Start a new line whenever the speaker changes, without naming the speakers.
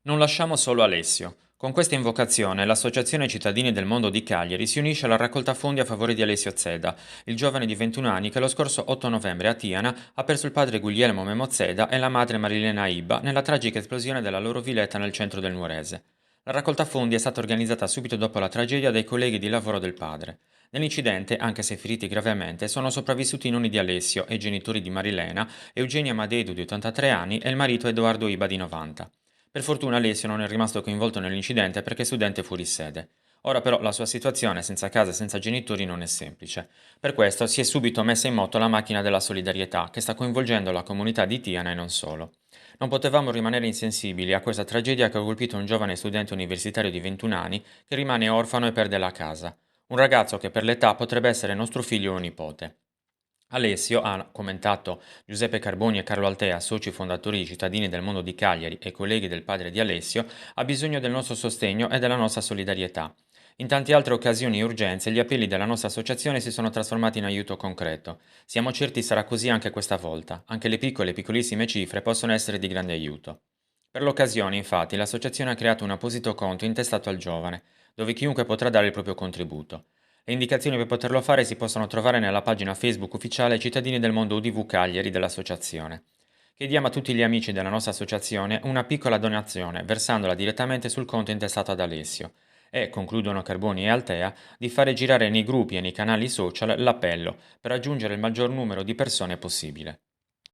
Non lasciamo solo Alessio. Con questa invocazione, l'Associazione Cittadini del Mondo di Cagliari si unisce alla raccolta fondi a favore di Alessio Zeda, il giovane di 21 anni che lo scorso 8 novembre a Tiana ha perso il padre Guglielmo Memo Zeda e la madre Marilena Iba nella tragica esplosione della loro villetta nel centro del Nuorese. La raccolta fondi è stata organizzata subito dopo la tragedia dai colleghi di lavoro del padre. Nell'incidente, anche se feriti gravemente, sono sopravvissuti i nonni di Alessio e i genitori di Marilena, Eugenia Madeidu di 83 anni e il marito Edoardo Iba di 90. Per fortuna Alessio non è rimasto coinvolto nell'incidente perché è studente fuori sede. Ora però la sua situazione, senza casa e senza genitori, non è semplice. Per questo si è subito messa in moto la macchina della solidarietà, che sta coinvolgendo la comunità di Tiana e non solo. Non potevamo rimanere insensibili a questa tragedia che ha colpito un giovane studente universitario di 21 anni che rimane orfano e perde la casa. Un ragazzo che per l'età potrebbe essere nostro figlio o nipote. Alessio, ha commentato Giuseppe Carboni e Carlo Altea, soci fondatori di Cittadini del Mondo di Cagliari e colleghi del padre di Alessio, ha bisogno del nostro sostegno e della nostra solidarietà. In tante altre occasioni e urgenze, gli appelli della nostra associazione si sono trasformati in aiuto concreto. Siamo certi sarà così anche questa volta. Anche le piccole e piccolissime cifre possono essere di grande aiuto. Per l'occasione, infatti, l'associazione ha creato un apposito conto intestato al giovane, dove chiunque potrà dare il proprio contributo. Le indicazioni per poterlo fare si possono trovare nella pagina Facebook ufficiale Cittadini del Mondo UDV Cagliari dell'associazione. Chiediamo a tutti gli amici della nostra associazione una piccola donazione, versandola direttamente sul conto intestato ad Alessio. E, concludono Carboni e Altea, di fare girare nei gruppi e nei canali social l'appello per raggiungere il maggior numero di persone possibile.